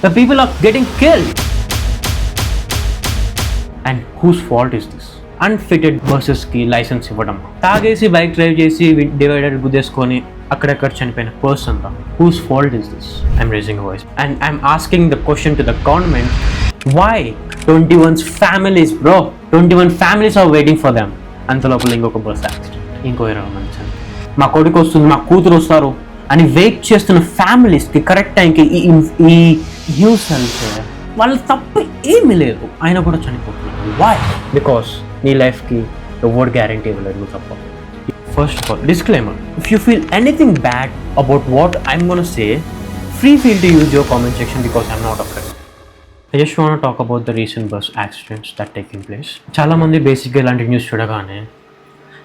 The people are getting killed. And whose fault is this? Unfitted బస్సెస్కి licence ఇవ్వడం, తాగేసి bike drive చేసి divider గుద్దేసుకొని అక్కడెక్కడ చనిపోయిన పర్సన్ దా. Whose fault is this? I'm raising voice and I'm asking the question to the government. Why 21 families bro, 21 families are waiting for them. అంత లోపల ఇంకొక బస్ యాక్సిడెంట్, ఇంకో 20 మంది, మా కొడుకు వస్తుంది, మా కూతురు వస్తారు అని వెయిట్ చేస్తున్న ఫ్యామిలీస్కి కరెక్ట్ టైంకి ఈ న్యూస్ అంటే వాళ్ళ తప్పు ఏమీ లేదు, ఆయన కూడా చనిపోతున్నారు. వై? బికాస్ నీ లైఫ్కి ఎవరు గ్యారంటీ ఇవ్వలేదు, నువ్వు తప్ప. First of all, disclaimer, if you feel anything bad about what I'm gonna say, free feel to use your comment section because I'm not afraid. I just want to talk about the recent bus accidents that taking place. చాలామంది బేసిక్గా ఇలాంటి news చూడగానే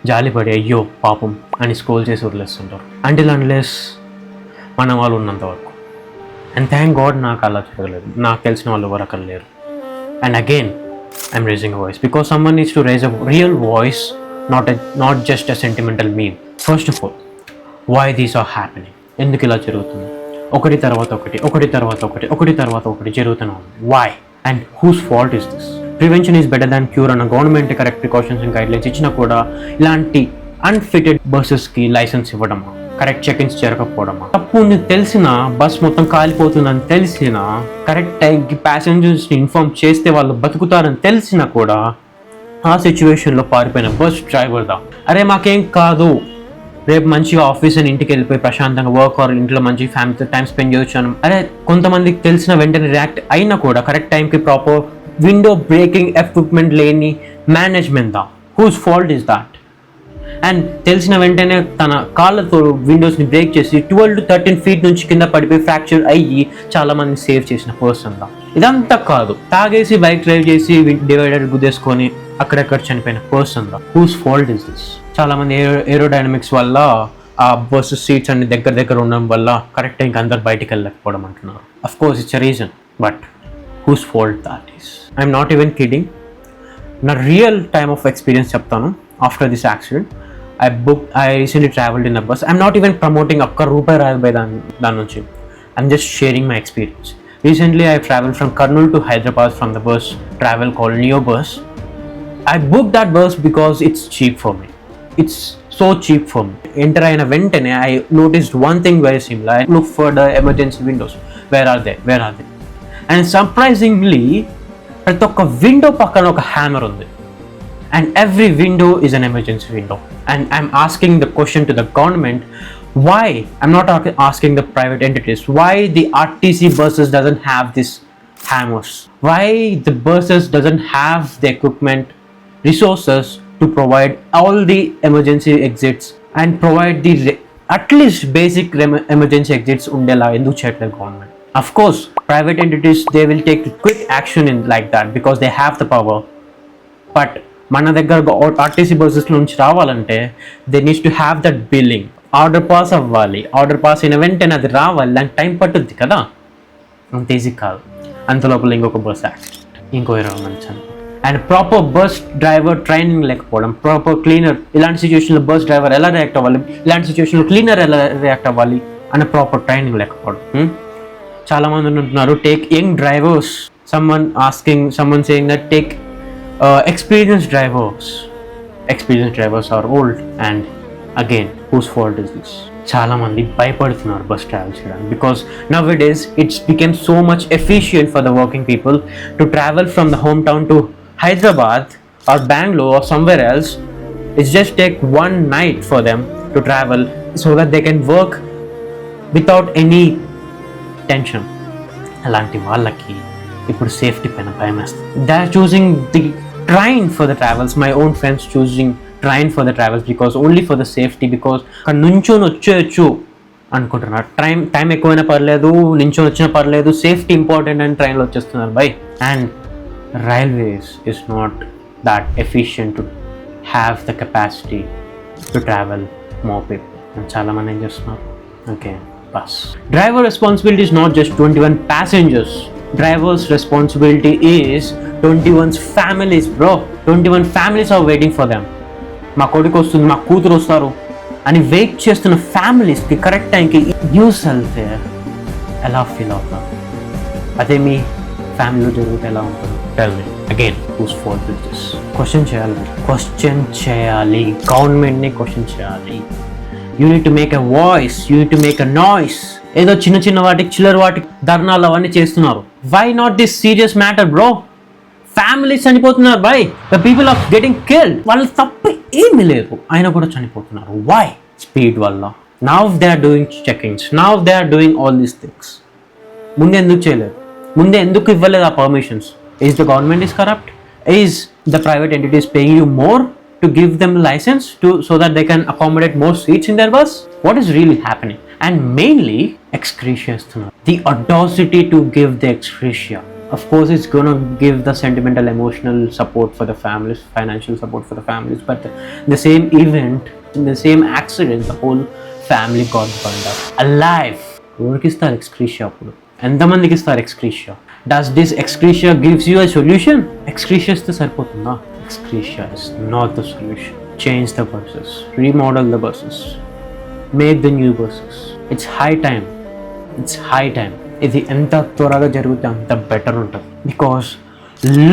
జాలిపడి అయ్యో పాపం అని scroll చేసి వదిలేస్తుంటారు, until unless మన వాళ్ళు ఉన్నంత వరకు. అండ్ థ్యాంక్ గాడ్ నాకు అలా జరగలేదు, నాకు తెలిసిన వాళ్ళు ఎవరు అక్కడ లేరు. And again I'm raising a voice because someone needs to raise a real voice, not just a sentimental meme. First of all, why these are happening? ఎందుకు ఇలా జరుగుతుంది? ఒకటి తర్వాత ఒకటి, ఒకటి తర్వాత ఒకటి, ఒకటి తర్వాత ఒకటి జరుగుతూనే ఉంది. Why? And whose fault is this? Prevention is better than cure అన్న government correct precautions and guidelines ఇచ్చినా కూడా ఇలాంటి అన్ఫిటెడ్ బస్సెస్కి లైసెన్స్ ఇవ్వడమా, కరెక్ట్ చెక్-ఇన్స్ జరగకపోవడమా, తప్పు ఉంది తెలిసినా, బస్ మొత్తం కాలిపోతుందని తెలిసినా, కరెక్ట్ టైంకి ప్యాసింజర్స్ని ఇన్ఫార్మ్ చేస్తే వాళ్ళు బతుకుతారని తెలిసినా కూడా ఆ సిచ్యువేషన్లో పారిపోయిన బస్ డ్రైవర్ దా. అరే మాకేం కాదు, రేపు మంచిగా ఆఫీస్ అని ఇంటికి వెళ్ళిపోయి ప్రశాంతంగా వర్క్ ఆర్ ఇంట్లో మంచి ఫ్యామిలీతో టైం స్పెండ్ చేయొచ్చాను. అరే కొంతమందికి తెలిసిన వెంటనే రియాక్ట్ అయినా కూడా కరెక్ట్ టైంకి ప్రాపర్ విండో బ్రేకింగ్ ఎక్విప్మెంట్ లేని మేనేజ్మెంట్ దా. Whose fault is that? And తెలిసిన వెంటనే తన కాళ్ళతో విండోస్ని బ్రేక్ చేసి 12 to 13 feet నుంచి కింద పడిపోయి ఫ్రాక్చర్ అయ్యి చాలా మంది సేవ్ చేసిన పర్సన్ దా. ఇదంతా కాదు, తాగేసి బైక్ డ్రైవ్ చేసి డివైడర్ గుద్దేసుకొని అక్కడెక్కడ చనిపోయిన పర్సన్ దా. Whose fault is this? చాలా మంది ఏరోడైనమిక్స్ వల్ల ఆ బస్సు సీట్స్ అన్ని దగ్గర ఉండడం వల్ల కరెక్ట్ టైంకి అందరు బయటికి వెళ్ళకపోవడం అంటున్నారు. Of course it's a reason, but whose fault that is? I'm not even kidding. నా రియల్ టైమ్ ఆఫ్ ఎక్స్పీరియన్స్ చెప్తాను. After this accident I recently traveled in a bus. I'm not even promoting ఒక్క రూపాయి రాదు by దాని నుంచి. I'm just sharing my experience. Recently I traveled from Kurnool to Hyderabad from the bus travel called Neo Bus. I booked that bus because it's cheap for me. It's so cheap for me. Enter అయిన వెంటనే I noticed one thing very similar. I look for the emergency windows. Where are they? And surprisingly ప్రతి ఒక్క window పక్కన ఒక hammer ఉంది. And every window is an emergency window. And I'm asking the question to the government, why? I'm not asking the private entities, why the RTC buses doesn't have these hammers? Why the buses doesn't have the equipment, resources to provide all the emergency exits and provide the at least basic emergency exits undela endu cheyatledu government? Of course, private entities, they will take quick action in like that because they have the power. But మన దగ్గర RTC buses నుంచి రావాలంటే they needs to have that billing. Order pass అవ్వాలి, order pass అయిన వెంటనే అది రావాలి, దానికి టైం పట్టుద్ది కదా, అంత ఈజీ కాదు. అంత లోపల ఇంకొక బస్ యాక్సిడెంట్, ఇంకో 20 మంది చనిపోయారు. And proper bus driver training లేకపోవడం, ప్రాపర్ క్లీనర్, ఇలాంటి సిచ్యువేషన్లో బస్ డ్రైవర్ ఎలా రియాక్ట్ అవ్వాలి, ఇలాంటి సిచ్యువేషన్లో క్లీనర్ ఎలా రియాక్ట్ అవ్వాలి అనే ప్రాపర్ ట్రైనింగ్ లేకపోవడం. చాలామంది ఉంటున్నారు take young drivers, someone saying that take experienced drivers are old. And again, whose fault is this? చాలా మంది భయపడుతున్నారు బస్ ట్రావెల్ చేయడానికి because nowadays it's become so much efficient for the working people to travel from the hometown to Hyderabad or Bangalore or somewhere else. It's just take one night for them to travel so that they can work without any tension. అలాంటి వాళ్ళకి ఇప్పుడు safety పైన భయం వేస్తుంది. They are choosing the train for the travels. My own friends choosing train for the travels because only for the safety, because అక్కడ నుంచొని వచ్చేయచ్చు అనుకుంటున్నారు. టైం ఎక్కువైనా పర్లేదు, నించొని వచ్చినా పర్లేదు, సేఫ్టీ ఇంపార్టెంట్ అని ట్రైన్లో వచ్చేస్తున్నారు by. And railways is not that efficient to have the capacity to travel more people. And చాలామంది ఏం చేస్తున్నారు, okay bus driver responsibility is not just 21 passengers. Driver's responsibility is 21 families, bro. 21 families are waiting for them. మా కొడుకు వస్తుంది, మా కూతురు వస్తారు అని వెయిట్ చేస్తున్న ఫ్యామిలీస్కి కరెక్ట్ టైంకి న్యూస్ వెళ్తే ఎలా ఫీల్ అవుతారు? అదే మీ ఫ్యామిలీలో జరిగితే ఎలా ఉంటుంది? Tell me again, whose fault is this? Question చేయాలి, గవర్నమెంట్ని క్వశ్చన్ చేయాలి. You need to make a voice, you need to make a noise. ఏదో చిన్న వాటికి చిల్లర వాటికి ధర్నాలు అవన్నీ చేస్తున్నారు. Why not this serious matter bro? Families చనిపోతున్నారు by, the people are getting killed. వాళ్ళ తప్పు ఏమీ లేదు, అయినా కూడా చనిపోతున్నారు. వై? స్పీడ్ వల్ల. Now they are doing checkings, now they are doing all these things. ముందే ఎందుకు చేయలేదు? ముందే ఎందుకు ఇవ్వలేదు ఆ permissions? Is the government is corrupt? Is the private entities paying you more to give them license so that they can accommodate more seats in their bus? What is really happening? And mainly excretia. The audacity to give the excretia. Of course it's going to give the sentimental emotional support for the families, financial support for the families, but the same event, in the same accident, the whole family got burned up alive. ఎవరికి ఇస్తారు excretia అప్పుడు? ఎంతమందికి ఇస్తారు excretia? Does this excretia gives you a solution? Excretia ఇస్తే సరిపోతుందా? Excretia is not the solution. Change the buses, remodel the buses, make the new buses. It's high time. ఇది ఎంత త్వరగా జరిగితే అంత బెటర్ ఉంటుంది. Because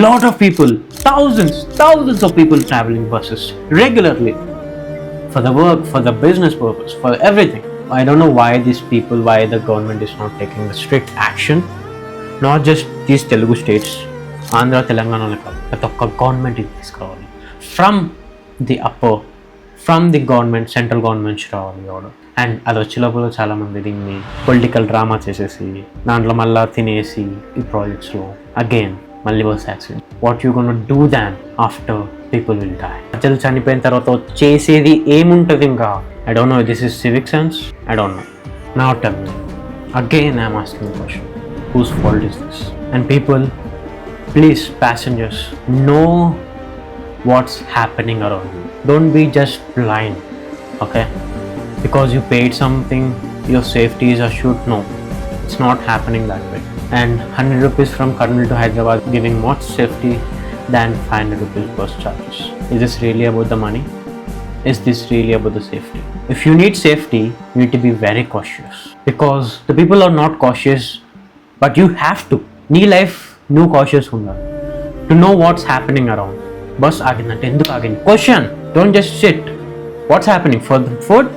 lot of people, thousands of people traveling buses regularly for the work, for the business purpose, for everything. I don't know why the government is not taking the strict action. Not just these Telugu states, Andhra, Telangana, but the government is calling from the upper, from the government, central government order. And అది వచ్చేలోపల చాలా మంది దీన్ని political drama చేసేసి దాంట్లో మళ్ళీ తినేసి ఈ ప్రాజెక్ట్స్లో అగైన్ మళ్ళీ bus accident. What you gonna do then after people will die? ప్రజలు చనిపోయిన తర్వాత చేసేది ఏముంటుంది ఇంకా? I don't know if this is civic sense. I don't know. Now tell me. Again I'm asking the question. Whose fault is this? And people, please, passengers, know what's happening around you. Don't be just blind, okay? Because you paid something, your safety is assured. No, it's not happening that way. And 100 rupees from Karnal to Hyderabad giving more safety than 500 rupees bus charges. Is this really about the money? Is this really about the safety? If you need safety, you need to be very cautious. Because the people are not cautious, but you have to. నీ life నువ్వు cautious ఉండాలి to know what's happening around. Bus ఆగిందంటే ఎందుకు ఆగింది? Question. Don't just sit. What's happening? For the food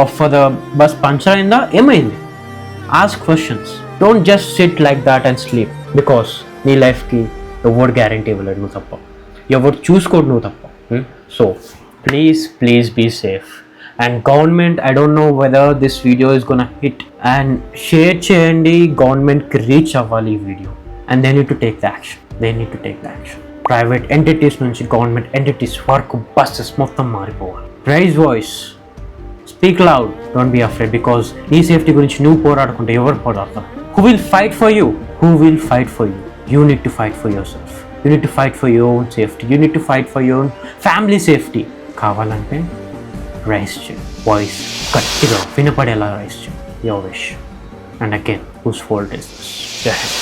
or for the bus puncture అయిందా? ఏమైంది? Ask questions. Don't just sit like that and sleep. Because నీ లైఫ్కి ఎవరు guarantee ఇవ్వలేడు నువ్వు తప్ప, ఎవరు చూసుకోడు నువ్వు తప్ప. So please be safe. And government, I don't know whether this video is gonna hit, and share cheyandi, government ki reach avvali video, and they need to take the action. Private entities nunchi government entities varaku buses mottham maripovali. Raise voice, speak loud, don't be afraid, because nee safety gurinchi nu poradukunte evaru poradtaru? Who will fight for you? You need to fight for yourself. You need to fight for your own safety. You need to fight for your own family safety. Kavalante raise చేయి, voice గట్టిగా వినపడేలా raise చేయి, your wish. And again, whose fault is this? Jai Hind.